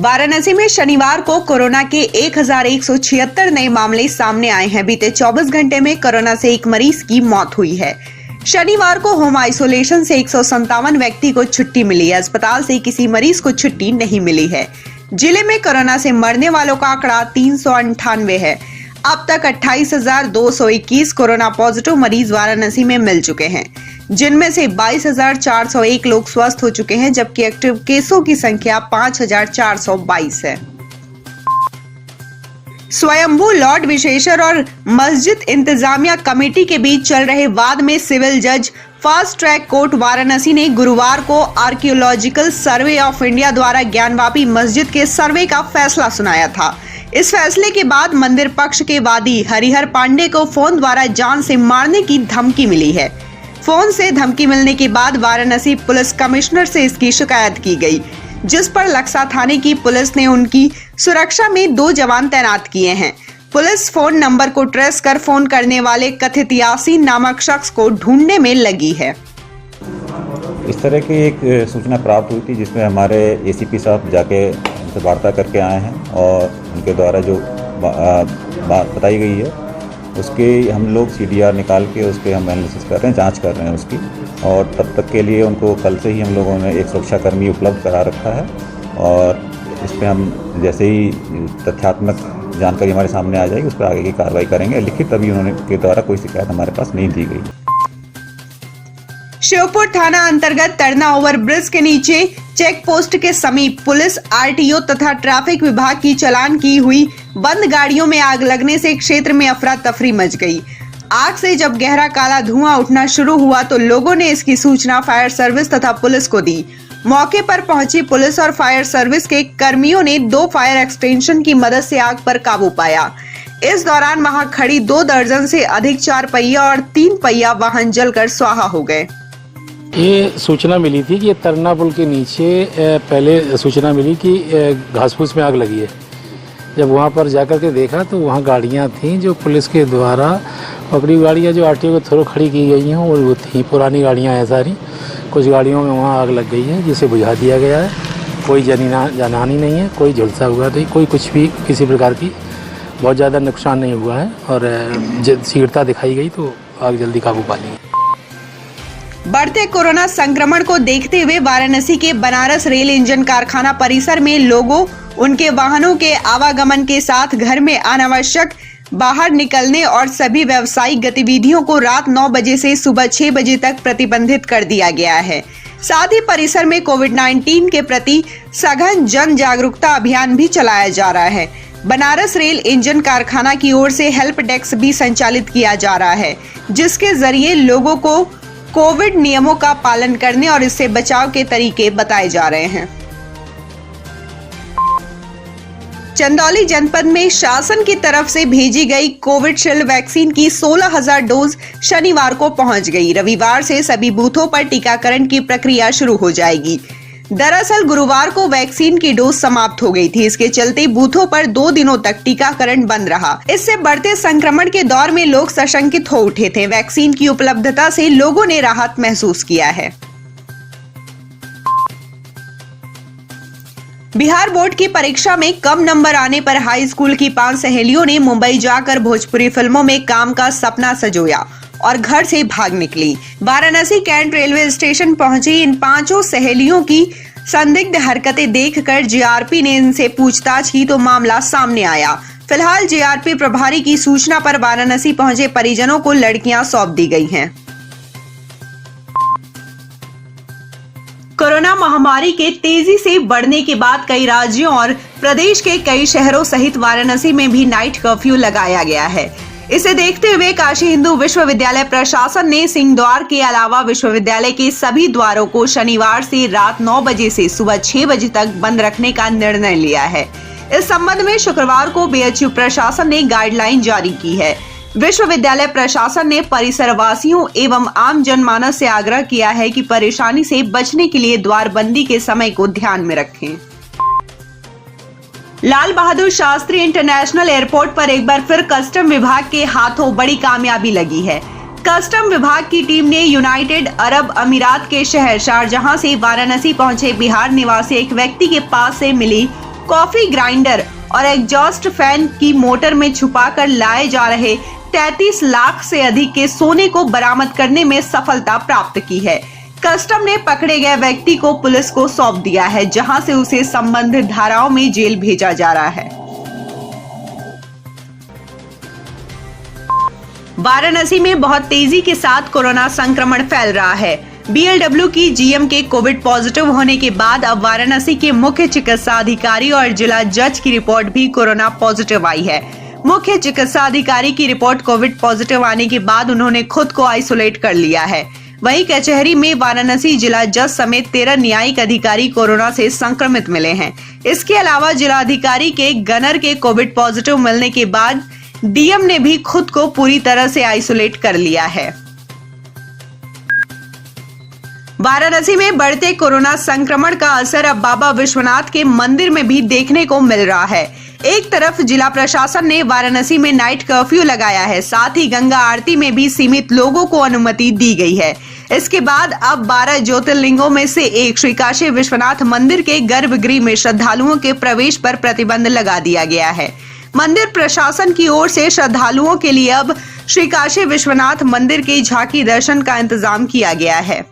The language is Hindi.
वाराणसी में शनिवार को कोरोना के 1176 नए मामले सामने आए हैं। बीते 24 घंटे में कोरोना से एक मरीज की मौत हुई है। शनिवार को होम आइसोलेशन से 157 व्यक्ति को छुट्टी मिली है। अस्पताल से किसी मरीज को छुट्टी नहीं मिली है। जिले में कोरोना से मरने वालों का आंकड़ा 398 है। अब तक 28,221 कोरोना पॉजिटिव मरीज वाराणसी में मिल चुके हैं, जिनमें से 22,401 लोग स्वस्थ हो चुके हैं, जबकि एक्टिव केसों की संख्या 5,422 है। स्वयंभू लॉर्ड विशेषर और मस्जिद इंतजामिया कमेटी के बीच चल रहे वाद में सिविल जज फास्ट ट्रैक कोर्ट वाराणसी ने गुरुवार को आर्कियोलॉजिकल सर्वे ऑफ इंडिया द्वारा ज्ञानवापी मस्जिद के सर्वे का फैसला सुनाया था। इस फैसले के बाद मंदिर पक्ष के वादी हरिहर पांडे को फोन द्वारा जान से मारने की धमकी मिली है। फोन से धमकी मिलने के बाद वाराणसी पुलिस कमिश्नर से इसकी शिकायत की गई, जिस पर लक्सा थाने की पुलिस ने उनकी सुरक्षा में 2 जवान तैनात किए हैं। पुलिस फोन नंबर को ट्रेस कर फोन करने वाले कथित यासीन नामक शख्स को ढूंढने में लगी है। इस तरह की एक सूचना प्राप्त हुई थी, जिसमें हमारे एसीपी साहब जाके उनसे वार्ता करके आए हैं और उनके द्वारा जो बात बताई गई है उसके हम लोग CDR निकाल के उसके हम एनालिसिस कर रहे हैं, जांच कर रहे हैं उसकी। और तब तक के लिए उनको कल से ही हम लोगों ने एक सुरक्षाकर्मी उपलब्ध करा रखा है और इस पर हम जैसे ही तथ्यात्मक जानकारी हमारे सामने आ जाएगी उस पर आगे की कार्रवाई करेंगे। लिखित अभी उन्होंने के द्वारा कोई शिकायत हमारे पास नहीं दी गई। शिवपुर थाना अंतर्गत तरना ओवर ब्रिज के नीचे चेक पोस्ट के समीप पुलिस, RTO तथा ट्रैफिक विभाग की चालान की हुई बंद गाड़ियों में आग लगने से क्षेत्र में अफरा तफरी मच गई। आग से जब गहरा काला धुआं उठना शुरू हुआ तो लोगों ने इसकी सूचना फायर सर्विस तथा पुलिस को दी। मौके पर पहुंची पुलिस और फायर सर्विस के कर्मियों ने 2 फायर एक्सटेंशन की मदद से आग पर काबू पाया। इस दौरान वहां खड़ी 2 दर्जन से अधिक 4 पहिया और 3 पहिया वाहन जलकर स्वाहा हो गए। ये सूचना मिली थी कि तरना पुल के नीचे पहले सूचना मिली कि घास फूस में आग लगी है। जब वहाँ पर जाकर के देखा तो वहाँ गाड़ियाँ थीं जो पुलिस के द्वारा पकड़ी गाड़ियाँ जो RTO के थ्रू खड़ी की गई हैं और वो थी पुरानी गाड़ियाँ हैं सारी। कुछ गाड़ियों में वहाँ आग लग गई है जिसे बुझा दिया गया है। कोई जानहानि नहीं है, कोई झुलसा हुआ नहीं, कोई कुछ भी किसी प्रकार की बहुत ज़्यादा नुकसान नहीं हुआ है और शीघ्रता दिखाई गई तो आग जल्दी काबू पा ली। बढ़ते कोरोना संक्रमण को देखते हुए वाराणसी के बनारस रेल इंजन कारखाना परिसर में लोगों, उनके वाहनों के आवागमन के साथ घर में अनावश्यक बाहर निकलने और सभी व्यावसायिक गतिविधियों को रात 9 बजे से सुबह 6 बजे तक प्रतिबंधित कर दिया गया है। साथ ही परिसर में कोविड-19 के प्रति सघन जन जागरूकता अभियान भी चलाया जा रहा है। बनारस रेल इंजन कारखाना की ओर से हेल्प डेस्क भी संचालित किया जा रहा है, जिसके जरिए लोगों को कोविड नियमों का पालन करने और इससे बचाव के तरीके बताए जा रहे हैं। चंदौली जनपद में शासन की तरफ से भेजी गई कोविशील्ड वैक्सीन की 16,000 डोज शनिवार को पहुंच गई। रविवार से सभी बूथों पर टीकाकरण की प्रक्रिया शुरू हो जाएगी। दरअसल गुरुवार को वैक्सीन की डोज समाप्त हो गई थी। इसके चलते बूथों पर 2 दिनों तक टीकाकरण बंद रहा। इससे बढ़ते संक्रमण के दौर में लोग सशंकित हो उठे थे। वैक्सीन की उपलब्धता से लोगों ने राहत महसूस किया है। बिहार बोर्ड की परीक्षा में कम नंबर आने पर हाई स्कूल की 5 सहेलियों ने मुंबई जाकर भोजपुरी फिल्मों में काम का सपना संजोया और घर से भाग निकली। वाराणसी कैंट रेलवे स्टेशन पहुंची इन 5 सहेलियों की संदिग्ध हरकतें देखकर JRP ने इनसे पूछताछ की तो मामला सामने आया। फिलहाल JRP प्रभारी की सूचना पर वाराणसी पहुंचे परिजनों को लड़कियां सौंप दी गई हैं। कोरोना महामारी के तेजी से बढ़ने के बाद कई राज्यों और प्रदेश के कई शहरों सहित वाराणसी में भी नाइट कर्फ्यू लगाया गया है। इसे देखते हुए काशी हिंदू विश्वविद्यालय प्रशासन ने सिंहद्वार के अलावा विश्वविद्यालय के सभी द्वारों को शनिवार से रात 9 बजे से सुबह 6 बजे तक बंद रखने का निर्णय लिया है। इस संबंध में शुक्रवार को BHU प्रशासन ने गाइडलाइन जारी की है। विश्वविद्यालय प्रशासन ने परिसर वासियों एवं आम जनमानस से आग्रह किया है कि परेशानी से बचने के लिए द्वार बंदी के समय को ध्यान में रखें। लाल बहादुर शास्त्री इंटरनेशनल एयरपोर्ट पर एक बार फिर कस्टम विभाग के हाथों बड़ी कामयाबी लगी है। कस्टम विभाग की टीम ने यूनाइटेड अरब अमीरात के शहर शारजहां से वाराणसी पहुंचे बिहार निवासी एक व्यक्ति के पास से मिली कॉफी ग्राइंडर और एग्जॉस्ट फैन की मोटर में छुपाकर लाए जा रहे 33 लाख से अधिक के सोने को बरामद करने में सफलता प्राप्त की है। कस्टम ने पकड़े गए व्यक्ति को पुलिस को सौंप दिया है, जहां से उसे संबंधित धाराओं में जेल भेजा जा रहा है। वाराणसी में बहुत तेजी के साथ कोरोना संक्रमण फैल रहा है। BLW की GM के कोविड पॉजिटिव होने के बाद अब वाराणसी के मुख्य चिकित्सा अधिकारी और जिला जज की रिपोर्ट भी कोरोना पॉजिटिव आई है। मुख्य चिकित्सा अधिकारी की रिपोर्ट कोविड पॉजिटिव आने के बाद उन्होंने खुद को आइसोलेट कर लिया है। वहीं कचहरी में वाराणसी जिला जज समेत 13 न्यायिक अधिकारी कोरोना से संक्रमित मिले हैं। इसके अलावा जिला अधिकारी के गनर के कोविड पॉजिटिव मिलने के बाद DM ने भी खुद को पूरी तरह से आइसोलेट कर लिया है। वाराणसी में बढ़ते कोरोना संक्रमण का असर अब बाबा विश्वनाथ के मंदिर में भी देखने को मिल रहा है। एक तरफ जिला प्रशासन ने वाराणसी में नाइट कर्फ्यू लगाया है, साथ ही गंगा आरती में भी सीमित लोगों को अनुमति दी गई है। इसके बाद अब 12 ज्योतिर्लिंगों में से एक श्री काशी विश्वनाथ मंदिर के गर्भगृह में श्रद्धालुओं के प्रवेश पर प्रतिबंध लगा दिया गया है। मंदिर प्रशासन की ओर से श्रद्धालुओं के लिए अब श्री काशी विश्वनाथ मंदिर के झांकी दर्शन का इंतजाम किया गया है।